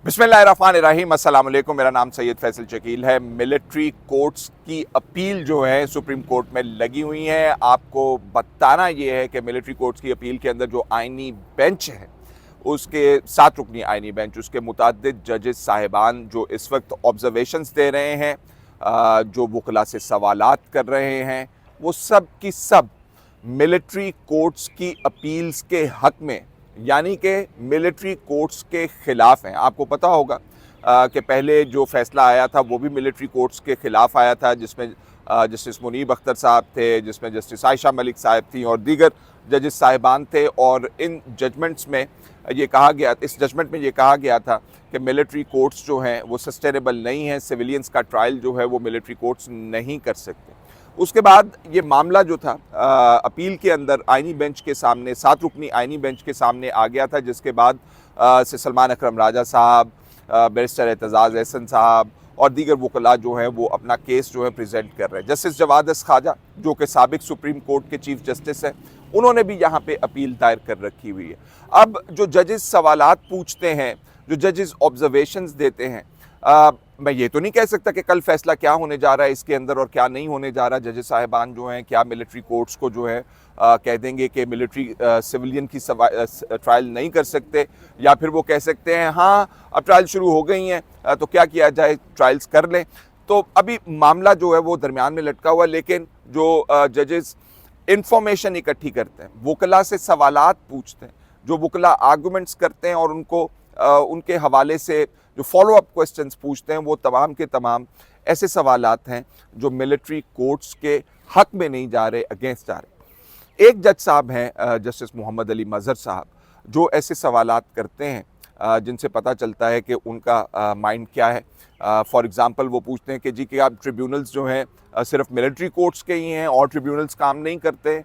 बिस्मिल्लाहिर्रहमानिर्रहीम, अस्सलाम वालेकुम। मेरा नाम सैयद फैसल शकील है। मिलिट्री कोर्ट्स की अपील जो है सुप्रीम कोर्ट में लगी हुई है। आपको बताना ये है कि मिलिट्री कोर्ट्स की अपील के अंदर जो आइनी बेंच है, उसके 7 रुकनी आइनी बेंच, उसके मुतअद्दिद जजेस साहिबान जो इस वक्त ऑब्जर्वेशंस दे रहे हैं, जो वकला से सवालात कर रहे हैं, वो सब की सब मिलिट्री कोर्ट्स की अपील्स के हक में, यानी कि मिलिट्री कोर्ट्स के ख़िलाफ़ हैं। आपको पता होगा कि पहले जो फ़ैसला आया था वो भी मिलिट्री कोर्ट्स के ख़िलाफ़ आया था, जिसमें जस्टिस मुनीब अख्तर साहब थे, जिसमें जस्टिस आयशा मलिक साहब थी और दीगर जजेस साहिबान थे। और इन जजमेंट्स में ये कहा गया, इस जजमेंट में ये कहा गया था कि मिलिट्री कोर्ट्स जो हैं वो सस्टेनेबल नहीं हैं, सिविलियंस का ट्रायल जो है वो मिलिट्री कोर्ट्स नहीं कर सकते। उसके बाद ये मामला जो था अपील के अंदर आइनी बेंच के सामने, 7 रुकनी आइनी बेंच के सामने आ गया था, जिसके बाद से सलमान अकरम राजा साहब, बैरिस्टर एतजाज़ एहसन साहब और दीगर वकला जो हैं वो अपना केस जो है प्रेजेंट कर रहे हैं। जस्टिस जवाद खाजा जो कि साबिक सुप्रीम कोर्ट के चीफ जस्टिस हैं, उन्होंने भी यहाँ पे अपील दायर कर रखी हुई है। अब जो जजेस सवालात पूछते हैं, जो जजेस ऑब्जर्वेशंस देते हैं, मैं ये तो नहीं कह सकता कि कल फैसला क्या होने जा रहा है इसके अंदर और क्या नहीं होने जा रहा। जजेस साहिबान जो हैं क्या मिलिट्री कोर्ट्स को जो है कह देंगे कि मिलिट्री सिविलियन की ट्रायल नहीं कर सकते, या फिर वो कह सकते हैं हाँ अब ट्रायल शुरू हो गई हैं तो क्या किया जाए, ट्रायल्स कर लें। तो अभी मामला जो है वो दरमियान में लटका हुआ है। लेकिन जो जजेस इंफॉर्मेशन इकट्ठी करते हैं, वकला से सवालात पूछते हैं, जो वकला आर्गूमेंट्स करते हैं और उनको उनके हवाले से जो फॉलो अप क्वेश्चंस पूछते हैं, वो तमाम के तमाम ऐसे सवालात हैं जो मिलिट्री कोर्ट्स के हक में नहीं जा रहे, अगेंस्ट जा रहे। एक जज साहब हैं जस्टिस मोहम्मद अली मज़हर साहब, जो ऐसे सवालात करते हैं जिनसे पता चलता है कि उनका माइंड क्या है। फॉर एग्ज़ाम्पल वो पूछते हैं कि जी कि आप ट्रिब्यूनल्स जो हैं सिर्फ मिलिट्री कोर्ट्स के ही हैं और ट्रिब्यूनल्स काम नहीं करते।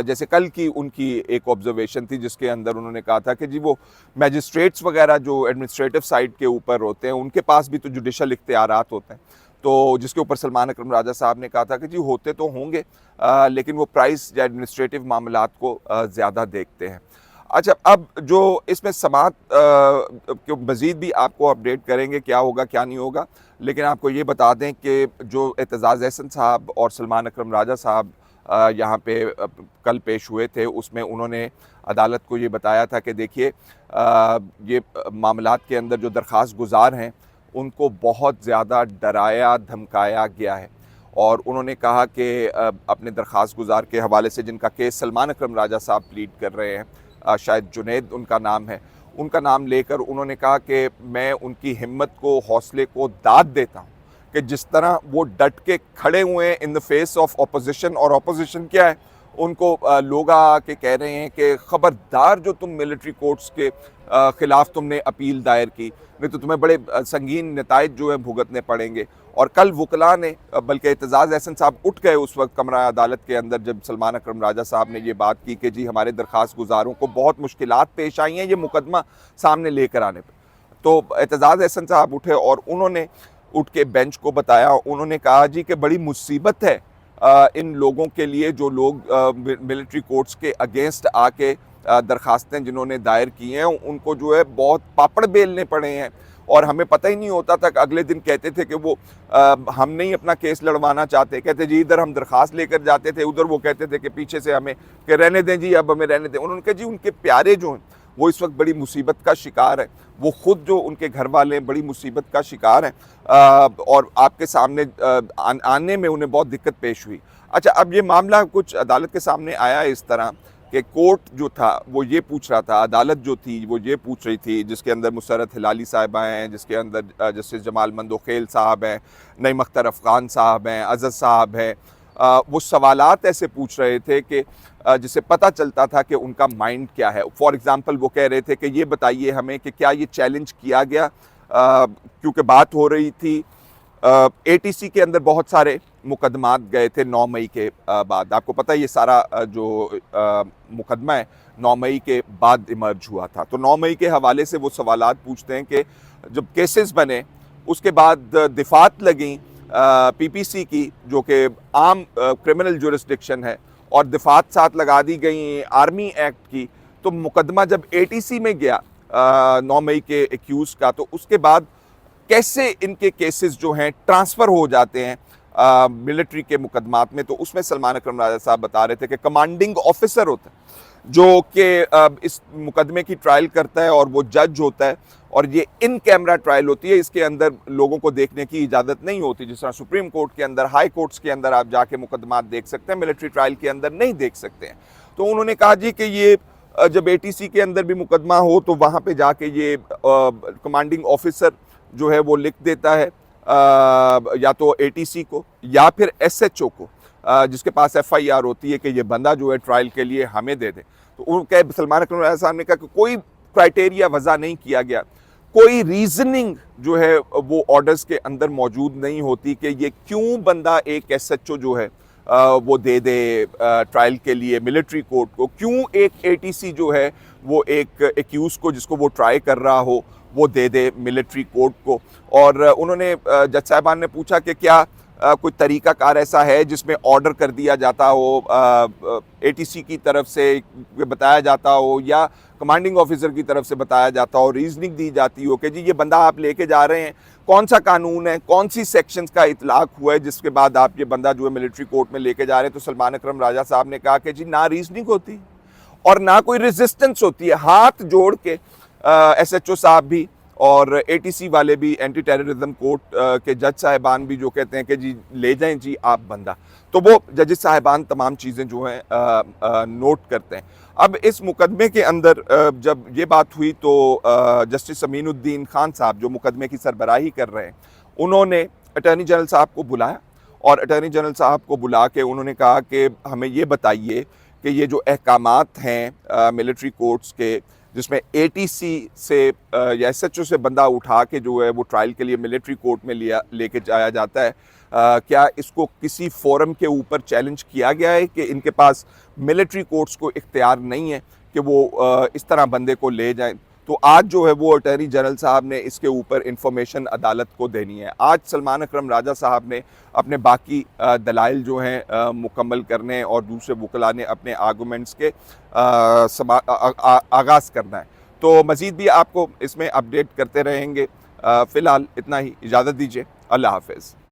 जैसे कल की उनकी एक ऑब्जर्वेशन थी जिसके अंदर उन्होंने कहा था कि जी वो मैजिस्ट्रेट्स वगैरह जो एडमिनिस्ट्रेटिव साइड के ऊपर होते हैं, उनके पास भी तो जुडिशल इख्तियारात होते हैं। तो जिसके ऊपर सलमान अकरम राजा साहब ने कहा था कि जी होते तो होंगे, लेकिन वो प्राइस या एडमिनिस्ट्रेटिव मामलात को ज़्यादा देखते हैं। अच्छा, अब जो इसमें समात के मज़ीद भी आपको अपडेट करेंगे क्या होगा क्या नहीं होगा, लेकिन आपको ये बता दें कि जो एतजाज़ एहसन साहब और सलमान अकरम राजा साहब यहाँ पे कल पेश हुए थे, उसमें उन्होंने अदालत को ये बताया था कि देखिए ये मामलात के अंदर जो दरख्वास्त गुजार हैं उनको बहुत ज़्यादा डराया धमकाया गया है। और उन्होंने कहा कि अपने दरख्वास्त गुजार के हवाले से जिनका केस सलमान अकरम राजा साहब प्लीड कर रहे हैं, शायद जुनैद उनका नाम है, उनका नाम लेकर उन्होंने कहा कि मैं उनकी हिम्मत को, हौसले को दाद देता हूँ कि जिस तरह वो डट के खड़े हुए हैं in the face of opposition. और ऑपोजिशन क्या है, उनको लोग आके कह रहे हैं कि ख़बरदार जो तुम मिलिट्री कोर्ट्स के ख़िलाफ़ तुमने अपील दायर की, नहीं तो तुम्हें बड़े संगीन नताइज जो है भुगतने पड़ेंगे। और कल वकला ने, बल्कि एतजाज़ एहसन साहब उठ गए उस वक्त कमरा अदालत के अंदर जब सलमान अकरम राजा साहब ने ये बात की कि जी हमारे दरख्वास्त गुजारों को बहुत मुश्किलात पेश आई हैं ये मुकदमा सामने लेकर आने पर। तो एतजाज़ एहसन साहब उठे और उन्होंने उठ के बेंच को बताया, उन्होंने कहा जी कि बड़ी मुसीबत है इन लोगों के लिए जो लोग मिलिट्री कोर्ट्स के अगेंस्ट आके दरखास्तें जिन्होंने दायर की हैं उनको जो है बहुत पापड़ बेलने पड़े हैं। और हमें पता ही नहीं होता था कि अगले दिन कहते थे कि वो हम नहीं अपना केस लड़वाना चाहते, कहते जी इधर हम दरख्वास्त लेकर जाते थे, उधर वो कहते थे कि पीछे से हमें कि रहने दें जी, अब हमें रहने दें। उन्होंने कहा जी उनके प्यारे जो हैं वो इस वक्त बड़ी मुसीबत का शिकार है, वो ख़ुद जो उनके घर वाले हैं बड़ी मुसीबत का शिकार हैं, और आपके सामने आने में उन्हें बहुत दिक्कत पेश हुई। अच्छा, अब ये मामला कुछ अदालत के सामने आया इस तरह कि कोर्ट जो था वो ये पूछ रहा था, अदालत जो थी वो ये पूछ रही थी, जिसके अंदर मुसर्रत हिलाली साहिबा हैं, जिसके अंदर जस्टिस जमाल मंदोखेल साहब हैं, नईम अख्तर अफ़गान साहब हैं, अज़द साहब हैं, वो सवालात ऐसे पूछ रहे थे कि जिससे पता चलता था कि उनका माइंड क्या है। फॉर एग्ज़ाम्पल वो कह रहे थे कि ये बताइए हमें कि क्या ये चैलेंज किया गया, क्योंकि बात हो रही थी ATC के अंदर बहुत सारे मुकदमात गए थे 9 मई के बाद। आपको पता है ये सारा जो मुकदमा है 9 मई के बाद इमर्ज हुआ था। तो 9 मई के हवाले से वो सवालात पूछते हैं कि जब केसेस बने उसके बाद दिफात लगी PPC की, जो कि आम क्रिमिनल जुरिस्डिक्शन है, और दिफात साथ लगा दी गई आर्मी एक्ट की। तो मुकदमा जब ATC में गया 9 मई के एक्यूज़ का, तो उसके बाद कैसे इनके केसेस जो हैं ट्रांसफ़र हो जाते हैं मिलिट्री के मुकदमात में। तो उसमें सलमान अकरम राजा साहब बता रहे थे कि कमांडिंग ऑफिसर होता है जो कि इस मुकदमे की ट्रायल करता है और वो जज होता है, और ये इन कैमरा ट्रायल होती है, इसके अंदर लोगों को देखने की इजाज़त नहीं होती। जिस तरह सुप्रीम कोर्ट के अंदर, हाई कोर्ट्स के अंदर आप जाके मुकदमात देख सकते हैं, मिलिट्री ट्रायल के अंदर नहीं देख सकते हैं। तो उन्होंने कहा जी कि ये जब एटीसी के अंदर भी मुकदमा हो तो वहाँ पे जाके ये कमांडिंग ऑफिसर जो है वो लिख देता है या तो एटीसी को या फिर एसएचओ को, जिसके पास एफआईआर होती है कि ये बंदा जो है ट्रायल के लिए हमें दे दे। तो उनके सलमान अकरम राजा साहब ने कहा कि कोई क्राइटेरिया वज़ा नहीं किया गया, कोई रीजनिंग जो है वो ऑर्डर्स के अंदर मौजूद नहीं होती कि ये क्यों बंदा एक एसएचओ जो है वो दे दे ट्रायल के लिए मिलिट्री कोर्ट को, क्यों एक एटीसी जो है वो एक एक्यूज़ को जिसको वो ट्राई कर रहा हो वो दे दे मिलिट्री कोर्ट को। और उन्होंने जज साहिबान ने पूछा कि क्या कोई तरीक़ाकार ऐसा है जिसमें ऑर्डर कर दिया जाता हो, एटीसी की तरफ से बताया जाता हो या कमांडिंग ऑफिसर की तरफ से बताया जाता हो, रीजनिंग दी जाती हो कि जी ये बंदा आप लेके जा रहे हैं, कौन सा कानून है, कौन सी सेक्शंस का इतलाक हुआ है जिसके बाद आप ये बंदा जो है मिलिट्री कोर्ट में लेके जा रहे हैं। तो सलमान अकरम राजा साहब ने कहा कि जी ना रीजनिंग होती और ना कोई रेजिस्टेंस होती है। हाथ जोड़ के एसएचओ साहब भी और एटीसी वाले भी, एंटी टेररिज्म कोर्ट के जज साहिबान भी जो कहते हैं कि जी ले जाएं जी आप बंदा, तो वो जज साहिबान तमाम चीज़ें जो हैं नोट करते हैं। अब इस मुकदमे के अंदर जब ये बात हुई तो जस्टिस अमीनुद्दीन खान साहब जो मुकदमे की सरबराही कर रहे हैं, उन्होंने अटॉर्नी जनरल साहब को बुलाया और अटॉर्नी जनरल साहब को बुला के उन्होंने कहा कि हमें ये बताइए कि ये जो अहकामात हैं मिलिट्री कोर्ट्स के, जिसमें एटीसी से या एसएचओ से बंदा उठा के जो है वो ट्रायल के लिए मिलिट्री कोर्ट में लेके जाया जाता है, क्या इसको किसी फोरम के ऊपर चैलेंज किया गया है कि इनके पास मिलिट्री कोर्ट्स को इख्तियार नहीं है कि वो इस तरह बंदे को ले जाएं। तो आज जो है वो अटॉर्नी जनरल साहब ने इसके ऊपर इंफॉर्मेशन अदालत को देनी है। आज सलमान अकरम राजा साहब ने अपने बाकी दलाइल जो हैं मुकम्मल करने और दूसरे वकला ने अपने आर्गूमेंट्स के आगाज़ करना है। तो मज़ीद भी आपको इसमें अपडेट करते रहेंगे। फ़िलहाल इतना ही, इजाज़त दीजिए, अल्लाह हाफ़िज़।